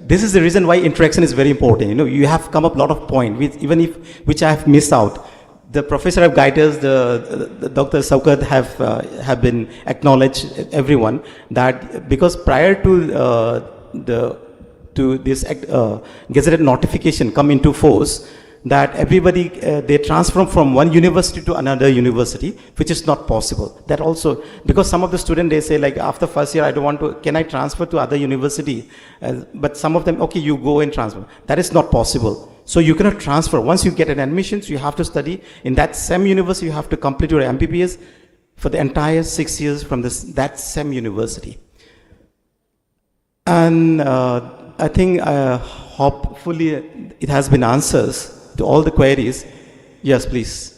this is the reason why interaction is very important. You have come up a lot of points, which I have missed out. The professor of guiders, the Dr. Saukat have been acknowledged, everyone, that because prior to this gazetted notification come into force, that everybody, they transfer from one university to another university, which is not possible. That also, because some of the students, they say like, after first year, I don't want to, can I transfer to other university? But some of them, okay, you go and transfer. That is not possible. So you cannot transfer. Once you get an admission, you have to study in that same university, you have to complete your MBBS for the entire 6 years from that same university. And I think hopefully it has been answers to all the queries. Yes, please.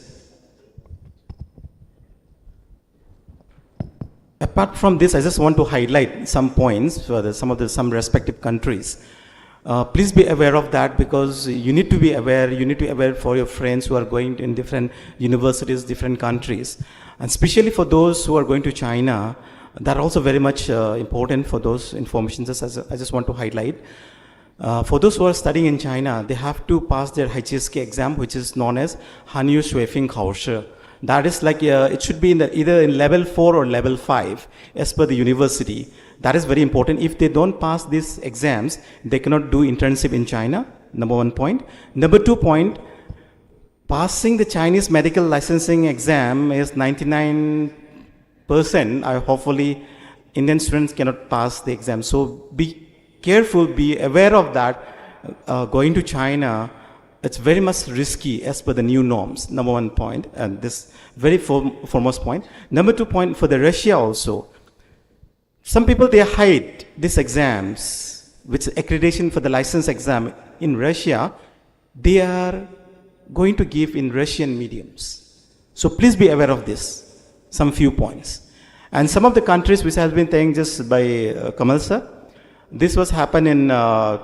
Apart from this, I just want to highlight some points for some respective countries. Please be aware of that, because you need to be aware. You need to be aware for your friends who are going in different universities, different countries, and especially for those who are going to China. That also very much important for those information. I just want to highlight. For those who are studying in China, they have to pass their HSK exam, which is known as Hanyu Shuifeng Kaoshi. That is like, it should be either in level 4 or level 5, as per the university. That is very important. If they don't pass these exams, they cannot do internship in China, number 1 point. Number 2 point, passing the Chinese medical licensing exam is 99%. Hopefully, Indian students cannot pass the exam. So be careful, be aware of that. Going to China, it's very much risky as per the new norms, number 1 point, and this very foremost point. Number 2 point, for the Russia also, some people, they hide these exams, which accreditation for the license exam in Russia, they are going to give in Russian mediums. So please be aware of this, some few points. And some of the countries which has been saying just by Kamal sir, this was happened in, to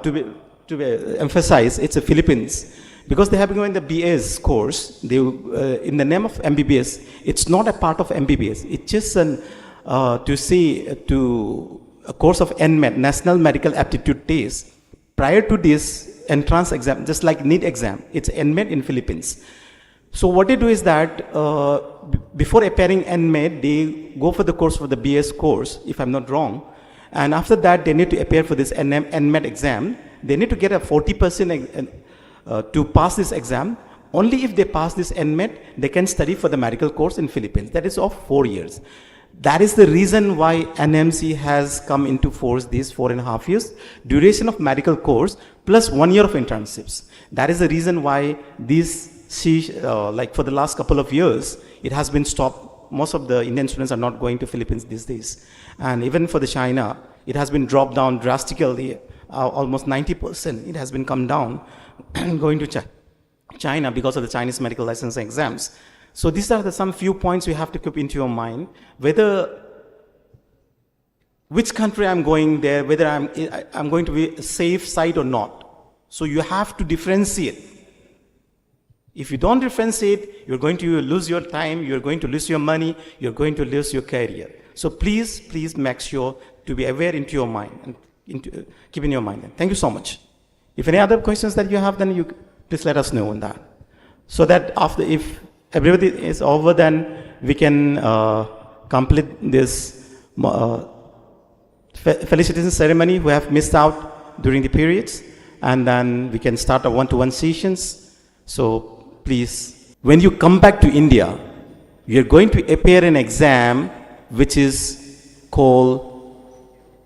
be emphasized, it's the Philippines. Because they have been going the BS course, they, in the name of MBBS, it's not a part of MBBS. It's just to a course of NMET, National Medical Aptitude Test. Prior to this entrance exam, just like NEET exam, it's NMET in Philippines. So what they do is that before appearing NMET, they go for the course for the BS course, if I'm not wrong. And after that, they need to appear for this NMET exam. They need to get a 40% to pass this exam. Only if they pass this NMET, they can study for the medical course in Philippines. That is of 4 years. That is the reason why NMC has come into force these 4.5 years, duration of medical course, plus 1 year of internships. That is the reason why these, like for the last couple of years, it has been stopped. Most of the Indian students are not going to Philippines these days. And even for the China, it has been dropped down drastically, almost 90%. It has been come down going to China because of the Chinese medical license exams. So these are some few points you have to keep into your mind, whether which country I'm going there, whether I'm going to be a safe side or not. So you have to differentiate. If you don't differentiate, you're going to lose your time, you're going to lose your money, you're going to lose your career. So please make sure to be aware into your mind and keep in your mind. Thank you so much. If any other questions that you have, then you please let us know on that. So that after, if everybody is over, then we can complete this felicitation ceremony who have missed out during the periods, and then we can start our one-to-one sessions. So please, when you come back to India, you're going to appear in an exam which is called,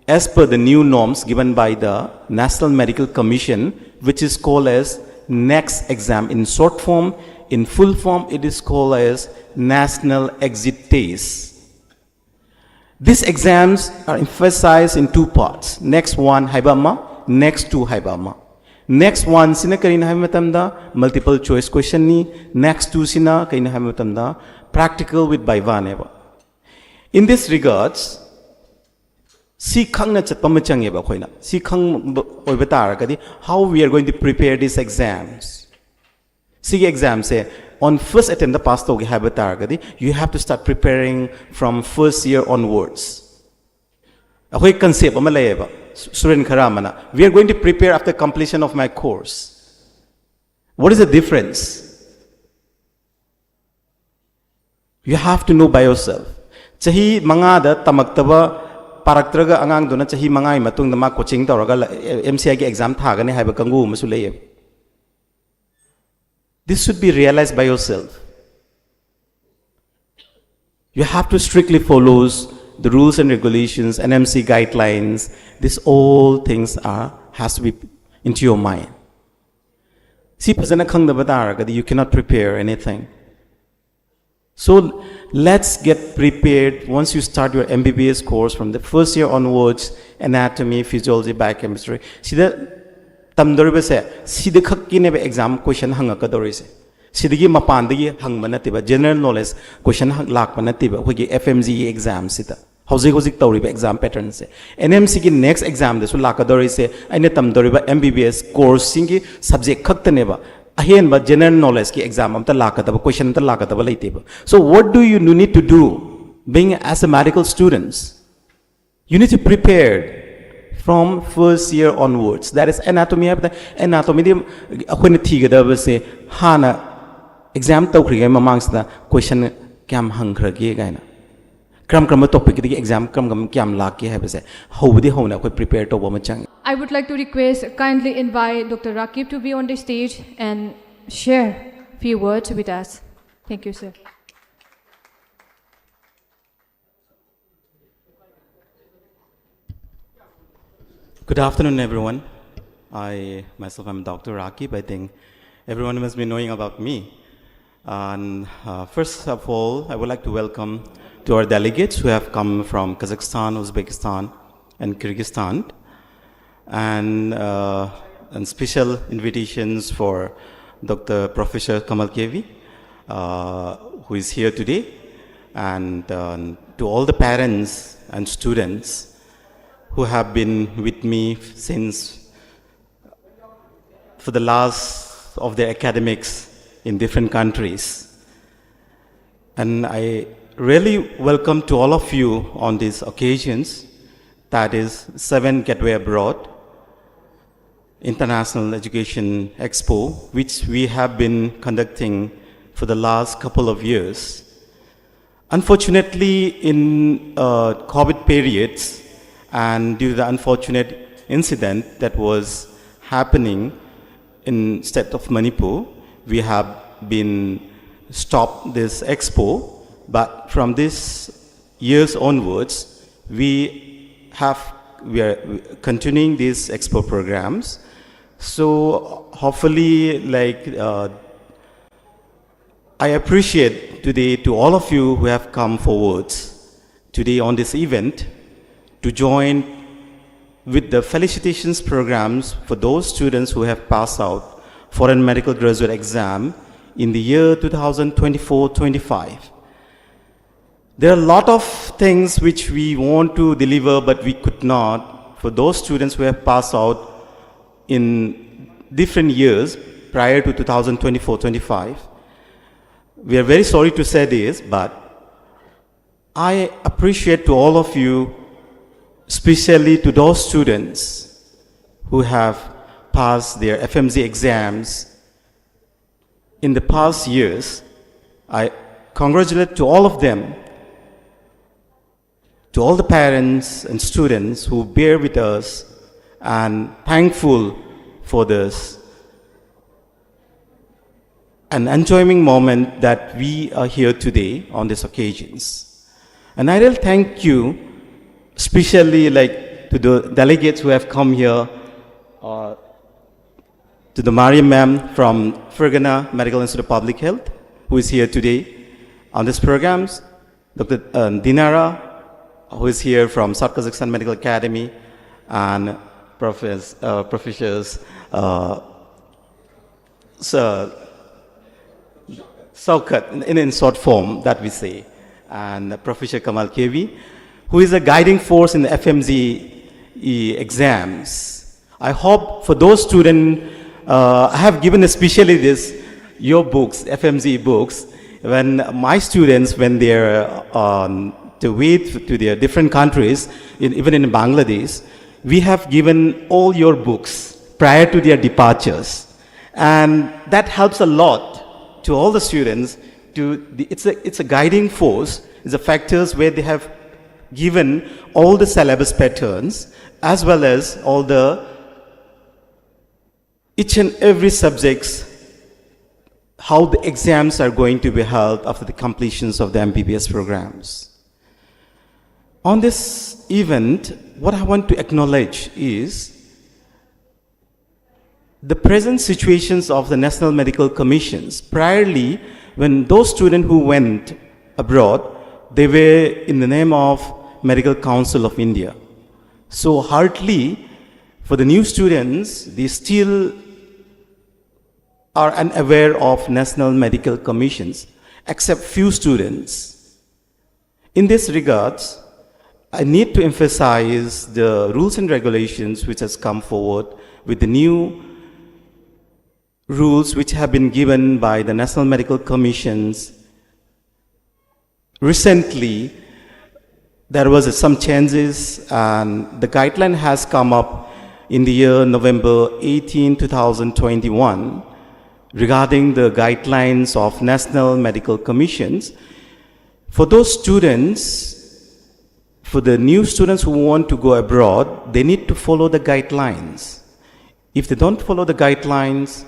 as per the new norms given by the National Medical Commission, which is called as Next exam. In short form, in full form, it is called as National Exit Test. These exams are emphasized in 2 parts. Next one, Haibama, next 2 Haibama. Next one, sina karina haimatamda, multiple choice question ni. Next 2 sina karina haimatamda, practical with Baivaneva. In this regards, si khang na chatpa ma changeba khoina. Si khang oibata kadi how we are going to prepare these exams. Si exam say on first attempt the pass to habata kadi you have to start preparing from first year onwards. Ahoy concept ama layeba student kharamana. We are going to prepare after completion of my course. What is the difference? You have to know by yourself. Chahi mangada tamaktaba paraktraga angang dona chahi mangai matung ma coaching tawraga MCI ge exam thagani haiba kangu masu layeb. This should be realized by yourself. You have to strictly follow the rules and regulations, NMC guidelines. These all things has to be into your mind. See, you cannot prepare anything. So let's get prepared once you start your MBBS course from the first year onwards, anatomy, physiology, biochemistry. See the exam question Sidigi mapandigi hang manatiba general knowledge question lak manatiba hogi FMG exam sita hozik tawriba exam pattern se NMC ki next exam de su lakadori se aine tamdoriba MBBS course singi subject khaktaneba ahen ba general knowledge ki exam amta lakadaba question amta lakadaba leiteba. So what do you need to do being as a medical students? You need to prepare from first year onwards. That is anatomy. Anatomy akhone thigadaba se hana exam tawkhriga mamangsda question kyam hangkhrage gaina kram topic the exam kram kyam lakki habase hobudi hona koi prepare to bama chang. I would like to request kindly invite Dr. Rakib to be on the stage and share few words with us. Thank you, sir. Good afternoon, everyone. I myself am Dr. Rakib. I think everyone must be knowing about me. And first of all, I would like to welcome to our delegates who have come from Kazakhstan, Uzbekistan, and Kyrgyzstan, and special invitations for Dr. Professor Kamal Kevi, who is here today, and to all the parents and students who have been with me since for the last of their academics in different countries. And I really welcome to all of you on these occasions, that is 7 Gateway Abroad International Education Expo, which we have been conducting for the last couple of years. Unfortunately, in COVID periods and due to the unfortunate incident that was happening in state of Manipur, we have been stopped this expo, but from this years onwards, we are continuing these expo programs. So hopefully, I appreciate today to all of you who have come forwards today on this event to join with the felicitations programs for those students who have passed out foreign medical graduate exam in the year 2024-25. There are a lot of things which we want to deliver, but we could not for those students who have passed out in different years prior to 2024-25. We are very sorry to say this, but I appreciate to all of you, especially to those students who have passed their FMZ exams in the past years. I congratulate to all of them, to all the parents and students who bear with us, and thankful for this an enjoying moment that we are here today on these occasions. And I will thank you, especially to the delegates who have come here, to the Mariam ma'am from Fergana Medical Institute of Public Health, who is here today on these programs, Dr. Dinara, who is here from South Kazakhstan Medical Academy, and professors Saukat, in short form that we say, and Professor Kamal Kevi, who is a guiding force in the FMZ exams. I hope for those students, I have given especially your books, FMZ books, when my students, when they're the way to their different countries, even in Bangladesh, we have given all your books prior to their departures. And that helps a lot to all the students. It's a guiding force, it's a factors where they have given all the syllabus patterns as well as all the each and every subjects, how the exams are going to be held after the completions of the MBBS programs. On this event, what I want to acknowledge is the present situations of the National Medical Commissions. Priorly, when those students who went abroad, they were in the name of Medical Council of India. So hardly for the new students, they still are unaware of National Medical Commissions, except few students. In this regards, I need to emphasize the rules and regulations which has come forward with the new rules which have been given by the National Medical Commissions. Recently, there was some changes and the guideline has come up in the year November 18, 2021 regarding the guidelines of National Medical Commissions. For those students, for the new students who want to go abroad, they need to follow the guidelines. If they don't follow the guidelines,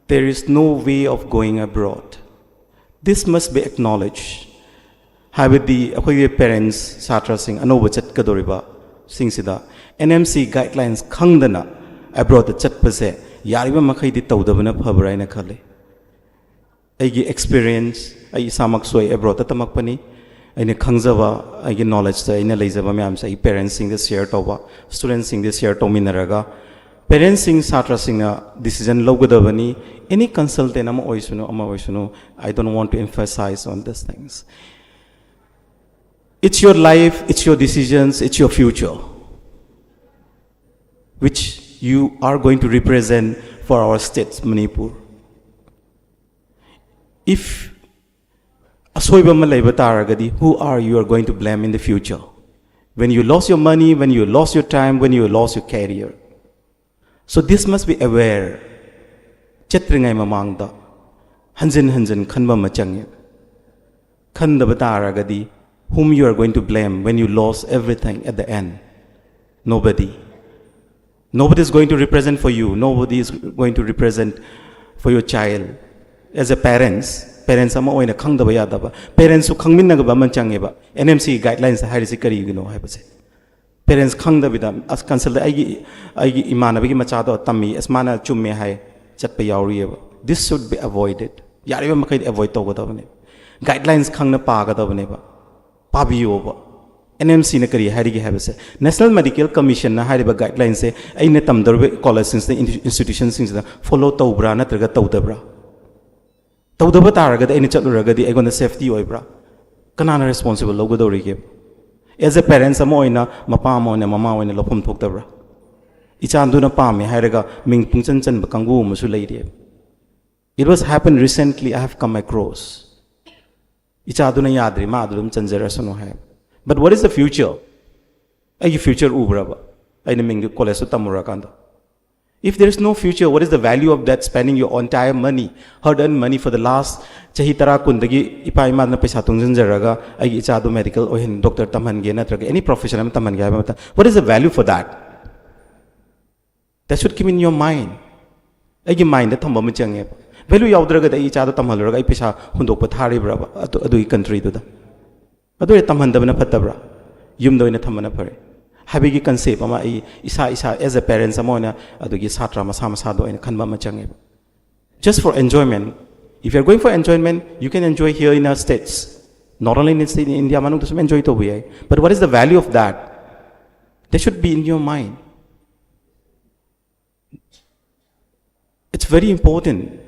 there is no way of going abroad. This must be acknowledged. Habidi akhoi parents satra sing anoba chatkadoriba singsida NMC guidelines khangdana abroad chatpase yariba makhai di tawdabana phabra ina khale. Aigi experience ai samak soi abroad tamakpani aina khangjawa aigi knowledge ta aina leijaba myam sai parents sing the share toba students sing the share tominaraga parents sing satra sing decision logadabani any consultant ama oisuno I don't want to emphasize on these things. It's your life, it's your decisions, it's your future, which you are going to represent for our state, Manipur. If asoiba malaiba taragadi, who are you are going to blame in the future? When you lost your money, when you lost your time, when you lost your career. So this must be aware. Chatringai mamangda, hanjin khanba machange. Khanda bataragadi, whom you are going to blame when you lost everything at the end? Nobody. Nobody is going to represent for you. Nobody is going to represent for your child. As a parents ama oina khangdaba yadaba. Parents su khangminnaga ba manchangeba. NMC guidelines harisi kari haibase. Parents khangdabida as consult aigi imanabigi machado tammi asmana chumme hai chatpa yauriyeba. This should be avoided. Yariba makai avoid togadabane. Guidelines khangna pagadabane ba. Pabiyoba. NMC na kari harigi habase. National Medical Commission na hariba guidelines se aina tamdarbe colleges institutions sing follow tawbra natraga tawdabra. Tawdaba taragada aina chatluragadi aigona safety oibra. Kanana responsible logadorige. As a parents amo oina mapa amo oina mama oina lopum thoktabra. Ichanduna pame haraga ming pungchan chan ba kangu musu leide. It was happened recently. I have come across. Ichaduna yadri madrum chanjarasono hai. But what is the future? Ay future ubraba. Ay naming college tamura kanda. If there is no future, what is the value of that spending your entire money, hard-earned money for the last chahitara kundagi ipaimad na paisa tungjan jaraga ay ichadu medical or doctor tamhange natraga any profession tamhange. What is the value for that? That should come in your mind. Ay mind that thamba mchange. Value yaudraga da ichadu tamhaluraga ay paisa hundok pathari braba adu country do da. Adu tamhandabana patabra. Yum do ina thamana pare. Habigi concept ama isa as a parents amona adugi satra masama do ina khanba machange. Just for enjoyment. If you are going for enjoyment, you can enjoy here in our states. Not only in India, manung to enjoy it over here. But what is the value of that? That should be in your mind. It's very important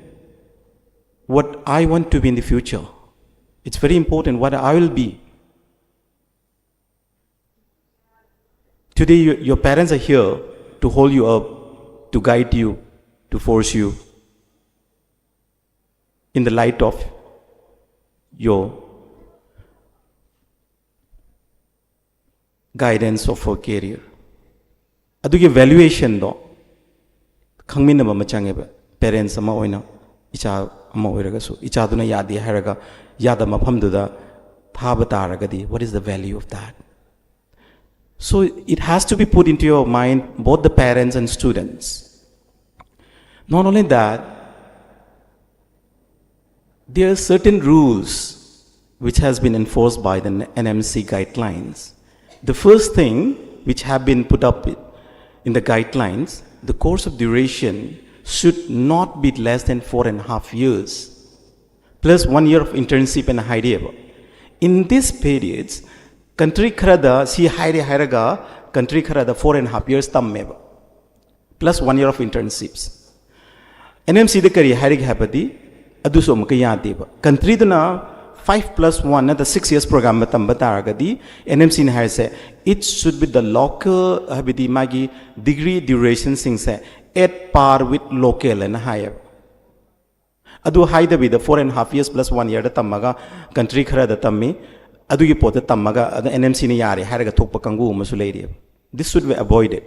what I want to be in the future. It's very important what I will be. Today, your parents are here to hold you up, to guide you, to force you in the light of your guidance of her career. Adugi valuation do khangminaba ma changeba parents ama oina icha ama oiraga su icha duna yadi haraga yada mafamduda thaba taragadi, what is the value of that? So it has to be put into your mind, both the parents and students. Not only that, there are certain rules which has been enforced by the NMC guidelines. The first thing which have been put up in the guidelines, the course of duration should not be less than 4.5 years, plus 1 year of internship and high level. In these periods, country kharada si haire hairaga country kharada 4.5 years tammeba, plus 1 year of internships. NMC the kari hairig habadi aduso amka yadeba. Country duna 5+1 the 6 years program tamba taragadi NMC ne haise it should be the local habidi magi degree duration sing se at par with local and higher. Adu haida be the 4.5 years plus 1 year da tamaga country kharada tammi adugi pota tamaga NMC ne yare haraga thokpa kangu masu leiri. This should be avoided.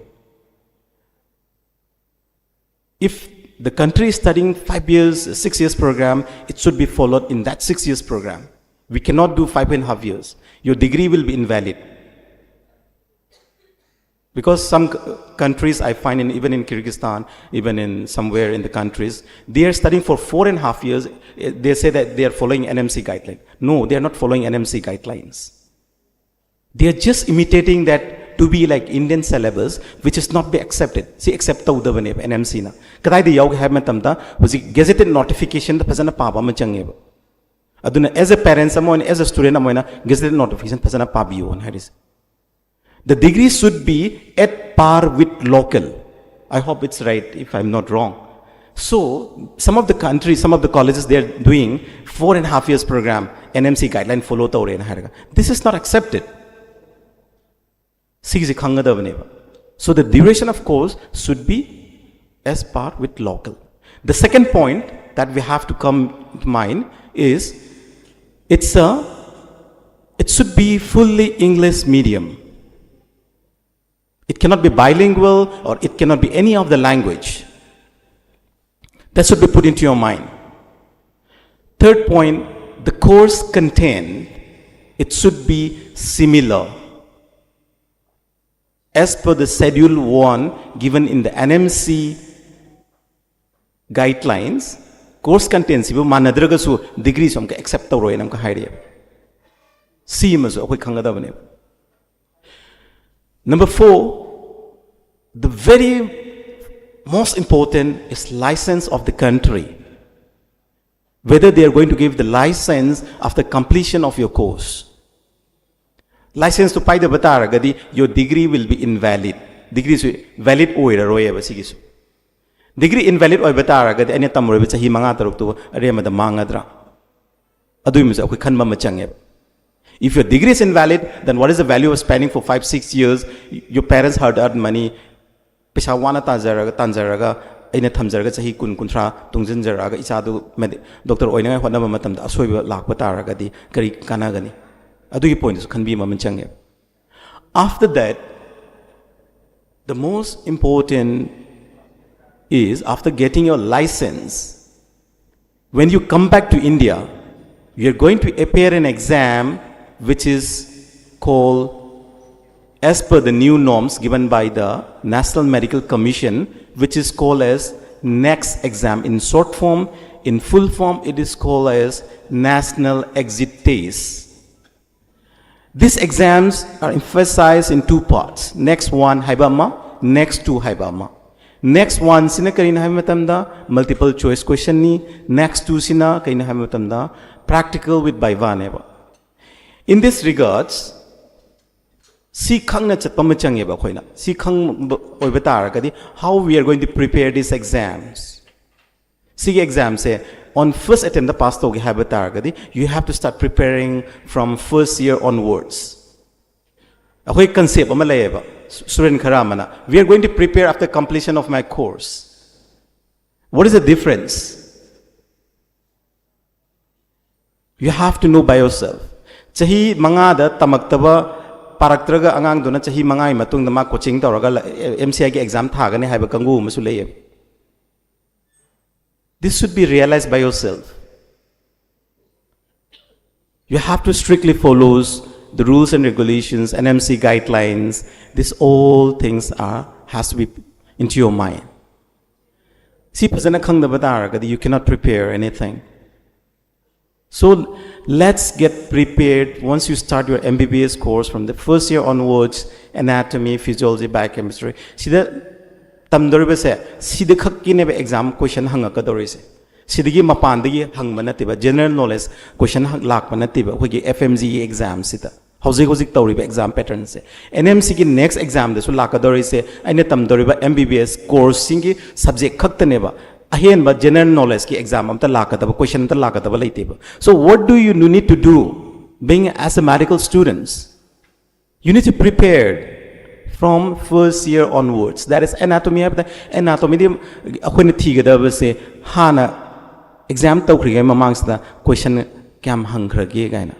If the country is studying 5 years, 6 years program, it should be followed in that 6 years program. We cannot do 5.5 years. Your degree will be invalid. Because some countries I find, even in Kyrgyzstan, even in somewhere in the countries, they are studying for 4.5 years. They say that they are following NMC guidelines. No, they are not following NMC guidelines. They are just imitating that to be like Indian syllabus, which is not be accepted. See, accept the udavane NMC na. Kadai the yaug have matamda was gazetted notification the pasana paba machangeba. Aduna as a parent, someone as a student, amoina gazetted notification pasana pabiyo on Harris. The degree should be at par with local. I hope it's right if I'm not wrong. So some of the countries, some of the colleges, they are doing 4.5 years program, NMC guideline follow the Haraga. This is not accepted. So the duration of course should be as par with local. The second point that we have to come to mind is it should be fully English medium. It cannot be bilingual or it cannot be any of the language. That should be put into your mind. Third point, the course content, it should be similar. As per the schedule 1 given in the NMC guidelines, course content sibu manadraga su degree somka accept the roy namka hairiya. Same as okoi khangadavane. Number 4, the very most important is license of the country. Whether they are going to give the license after completion of your course. License to pay the bataragadi, your degree will be invalid. Degree is valid oira roya basigisu. Degree invalid oy bataragadi anya tamore bitsa hi manga taruk to arema da mangadra. Adu misa okoi khanma machangeb. If your degree is invalid, then what is the value of spending for 5-6 years? Your parents had earned money. Pishawana tanzaraga, ina thamzaraga sahi kun kuntra tungzinjaraga isadu Dr. Oinanga Honama matam da asoiba lakbataraga di kari kanagani. Adu point is can be mamanchangeb. After that, the most important is after getting your license, when you come back to India, you are going to appear an exam which is called, as per the new norms given by the National Medical Commission, which is called as Next exam. In short form, in full form, it is called as National Exit Test. These exams are emphasized in 2 parts. Next 1, Haibama, next 2, Haibama. Next 1, sina karina haimatamda, multiple choice question ni. Next 2, sina karina haimatamda, practical with Baiva neba. In this regards, si khang na chatpa machangye ba khoina. Si khang oiba taragadi how we are going to prepare these exams. Si exams say on first attempt the pass togi haba taragadi you have to start preparing from first year onwards. Akoi concept amalaya ba student kharamana. We are going to prepare after completion of my course. What is the difference? You have to know by yourself. Chahi manga da tamaktaba paraktraga angang dona chahi mangai matung dama coaching tawraga MCI gi exam thagane haiba kangu masu leye. This should be realized by yourself. You have to strictly follow the rules and regulations, NMC guidelines. These all things has to be into your mind. See, you cannot prepare anything. So let's get prepared once you start your MBBS course from the first year onwards, anatomy, physiology, biochemistry. See the exam question Sidigi mapandigi hang manatiba general knowledge question lak manatiba hogi FMG exam sita hozik tawriba exam pattern se NMC ki next exam de su lakadori se aine tamdoriba MBBS course singi subject khaktaneba ahen ba general knowledge ki exam amta lakadaba question amta lakadaba leiteba. So what do you need to do being as a medical students? You need to prepare from first year onwards. That is anatomy. Anatomy di akhoi thigada se hana exam tawkhriga mamangsta question kyam hangkhrage gaina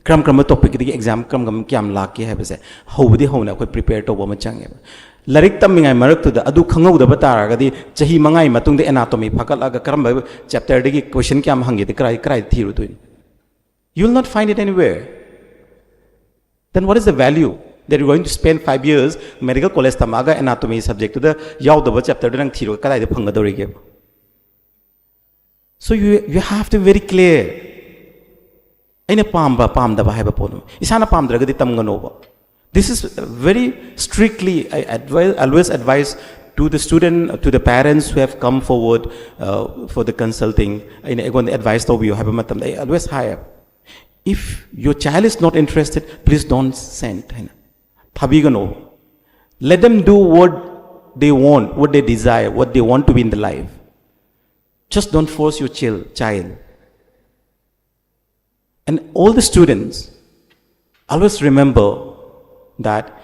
kram topic di exam kram kyam lakke haibase hobdi hona akhoi prepare tawba ma change larik tammingai marak tu da adu khangau da batara di chahi mangai matung de anatomy phakalaga kram chapter di question kyam hangi de krai thiru tu you will not find it anywhere. Then what is the value that you're going to spend 5 years medical college tamaga anatomy subject to the yaudaba chapter de nang thiru kadai de phangadorige. So you have to be very clear. Aina pamda ba haiba podum isana pamdraga di tamganoba. This is very strictly I always advise to the student, to the parents who have come forward for the consulting. I advise to you have a matam I always hire. If your child is not interested, please don't send. Let them do what they want, what they desire, what they want to be in the life. Just don't force your child. And all the students, always remember that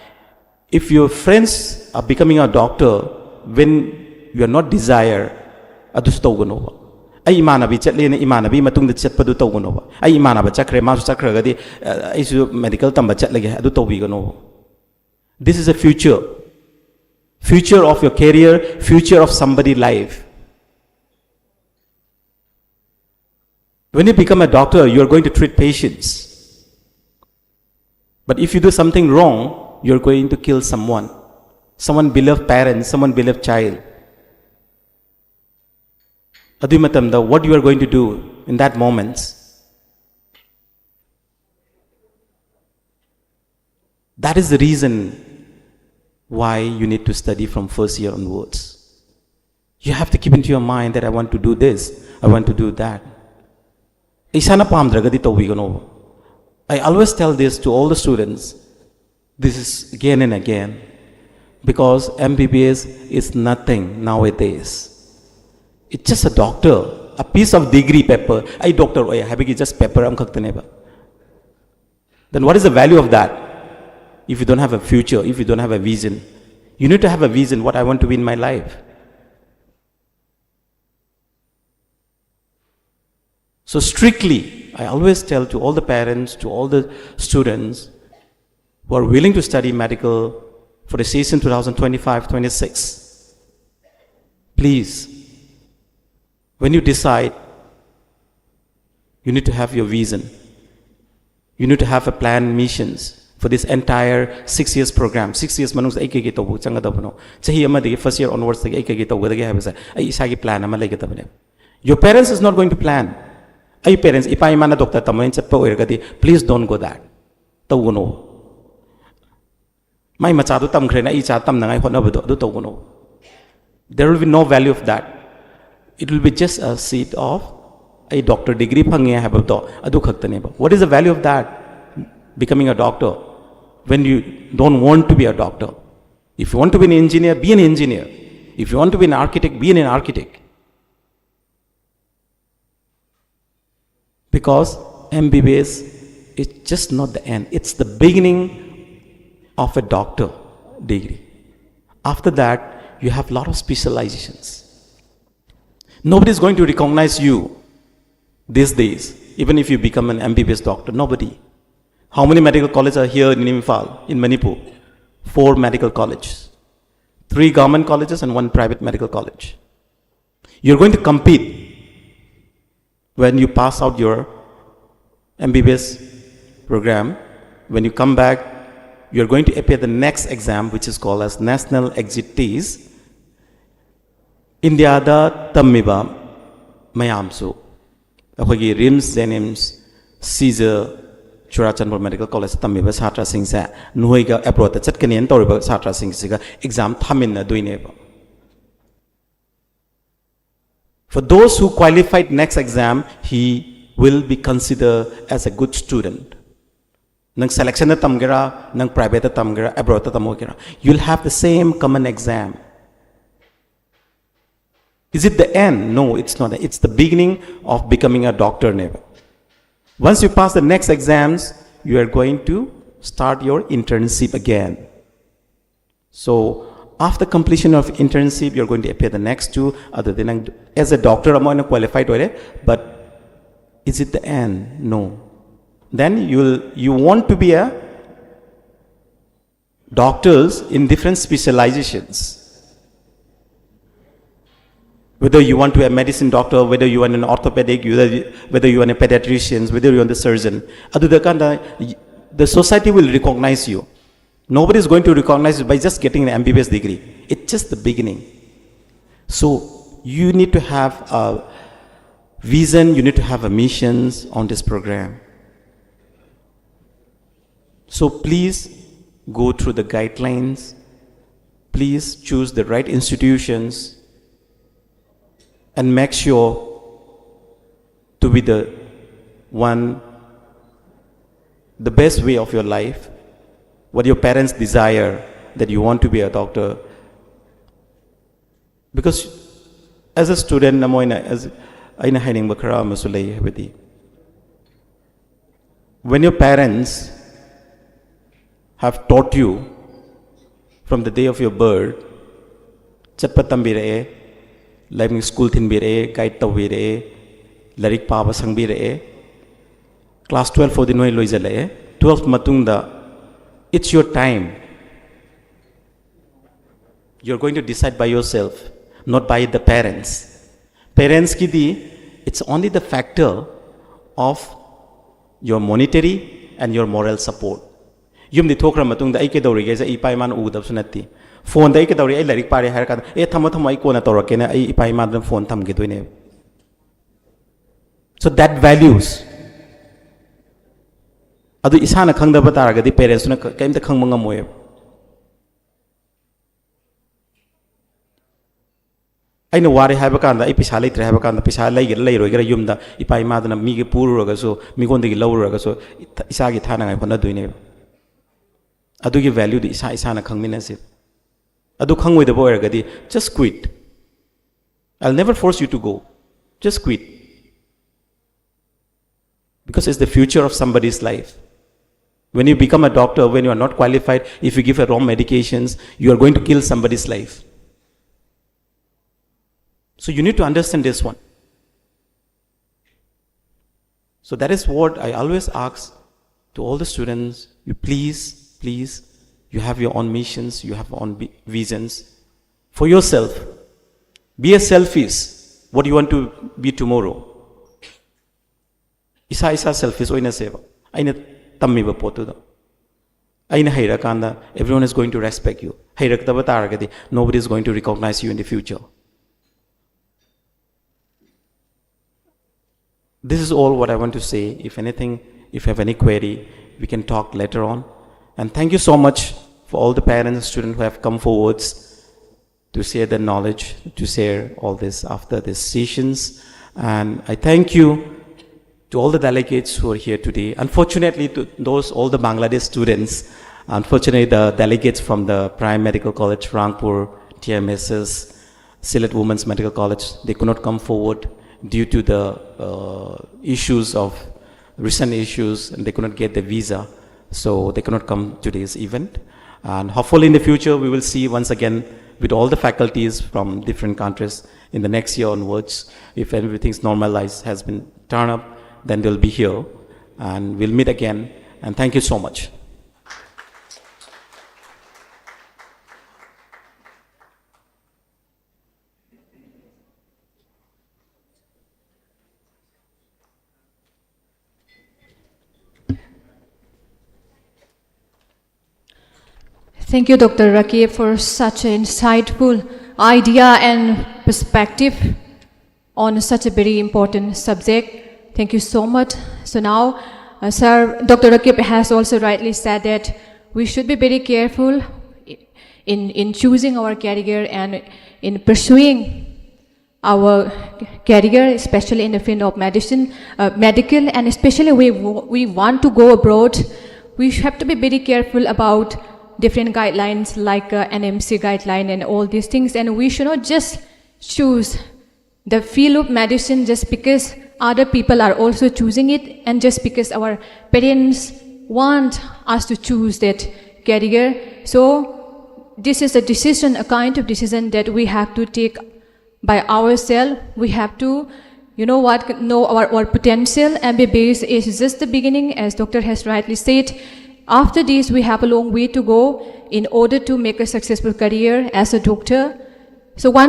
if your friends are becoming a doctor when you are not desire, adus tawganova. Ay imanabi chatle na imanabi matung da chatpadu tawganova. Ay imanaba chakre masu chakragadi isu medical tamba chatlage adu tawbiganova. This is a future of your career, future of somebody's life. When you become a doctor, you are going to treat patients. But if you do something wrong, you are going to kill someone beloved parent, someone beloved child. Adumatamda, what you are going to do in that moment? That is the reason why you need to study from first year onwards. You have to keep into your mind that I want to do this, I want to do that. I always tell this to all the students, this is again and again, because MBBS is nothing nowadays. It's just a doctor, a piece of degree paper. I doctor, I have just paper. Then what is the value of that? If you don't have a future, if you don't have a vision, you need to have a vision, what I want to be in my life. So strictly, I always tell to all the parents, to all the students who are willing to study medical for the season 2025-26, please, when you decide, you need to have your vision. You need to have a plan, missions for this entire 6 years program. 6 years manung sa ikki to changa dabno. Chahi amadi first year onwards the ikki to gadagi habasa. Ai isagi plan ama laigatabne. Your parents is not going to plan. Ay parents, ipai mana doctor tamayin chatpa oiragadi, please don't go that. Tawuno. May machado tamkre na icha tam nangai honabado do tawuno. There will be no value of that. It will be just a seat of a doctor degree pangya habato adu khaktaneba. What is the value of that? Becoming a doctor when you don't want to be a doctor. If you want to be an engineer, be an engineer. If you want to be an architect, be an architect. Because MBBS is just not the end. It's the beginning of a doctor degree. After that, you have a lot of specializations. Nobody is going to recognize you these days, even if you become an MBBS doctor. Nobody. How many medical colleges are here in Imphal, in Manipur? 4 medical colleges. 3 government colleges and 1 private medical college. You're going to compete when you pass out your MBBS program. When you come back, you're going to appear the next exam, which is called as National Exit Test. India da tammiba mayamsu. Akhoi RIMS, NMC, Caesar, Churachandpur Medical College tammiba satra singsa nuiga abroad the chatkani an toriba satra singsiga exam thaminna duineba. For those who qualified next exam, he will be considered as a good student. Nang selection na tamgera, nang private na tamgera, abroad na tamogera. You'll have the same common exam. Is it the end? No, it's not. It's the beginning of becoming a doctor. Never. Once you pass the next exams, you are going to start your internship again. So after completion of internship, you're going to appear the next 2. Other than as a doctor, I'm not qualified, but is it the end? No. Then you want to be a doctors in different specializations. Whether you want to be a medicine doctor, whether you want an orthopedic, whether you want a pediatrician, whether you want a surgeon, the society will recognize you. Nobody is going to recognize you by just getting an MBBS degree. It's just the beginning. So you need to have a vision, you need to have a mission on this program. So please go through the guidelines. Please choose the right institutions and make sure to be the best way of your life. What your parents desire, that you want to be a doctor. Because as a student, when your parents have taught you from the day of your birth, chatpatambire, living school thinbire, guide tawire, larik paba sangbire, class 12 for the noy loizale, 12 matungda, it's your time. You're going to decide by yourself, not by the parents. Parents ki di, it's only the factor of your monetary and your moral support. Yum di thokra matung da ai ke dawri ge sa ipai man u dab sunati. Phone da ai ke dawri ai larik pare har ka thama ai ko na torake na ai ipai man da phone tham ge doine. So that values. Adu isana khangdaba taragadi parents na kaimta khangma ngamoy. Aina wari haiba kanda ai pisa leitre haiba kanda pisa leiroi gara yumda ipai madana mi ge pururaga so mi gondegi lawuraga so isa gi thana ngai hona duine. Adu gi value di isa na khangmina se. Adu khangoi da boy gadi just quit. I'll never force you to go. Just quit. Because it's the future of somebody's life. When you become a doctor, when you are not qualified, if you give a wrong medications, you are going to kill somebody's life. So you need to understand this one. So that is what I always ask to all the students. You please, you have your own missions, you have your own visions for yourself. Be a selfish. What do you want to be tomorrow? Isa selfish oina seva. Aina tammiba potuda. Aina heirakanda, everyone is going to respect you. Heirakdaba taragadi, nobody is going to recognize you in the future. This is all what I want to say. If anything, if you have any query, we can talk later on. And thank you so much for all the parents and students who have come forwards to share their knowledge, to share all this after these sessions. And I thank you to all the delegates who are here today. Unfortunately, to all the Bangladesh students, unfortunately the delegates from the Prime Medical College, Rangpur, TMSS, Sylhet Women's Medical College, they could not come forward due to the recent issues, and they could not get the visa. So they cannot come to this event. And hopefully in the future, we will see once again with all the faculties from different countries in the next year onwards. If everything's normalized, has been turned up, then they'll be here and we'll meet again And thank you so much. Thank you, Dr. RAKIB, for such an insightful idea and perspective on such a very important subject. Thank you so much. So now, Sir, Dr. RAKIB has also rightly said that we should be very careful in choosing our career and in pursuing our career, especially in the field of medicine, medical, and especially we want to go abroad. We have to be very careful about different guidelines like NMC guideline and all these things, and we should not just choose the field of medicine just because other people are also choosing it and just because our parents want us to choose that career. So this is a decision, a kind of decision that we have to take by ourselves. We have to, know our potential. MBBS is just the beginning, as doctor has rightly said. After this, we have a long way to go in order to make a successful career as a doctor. So once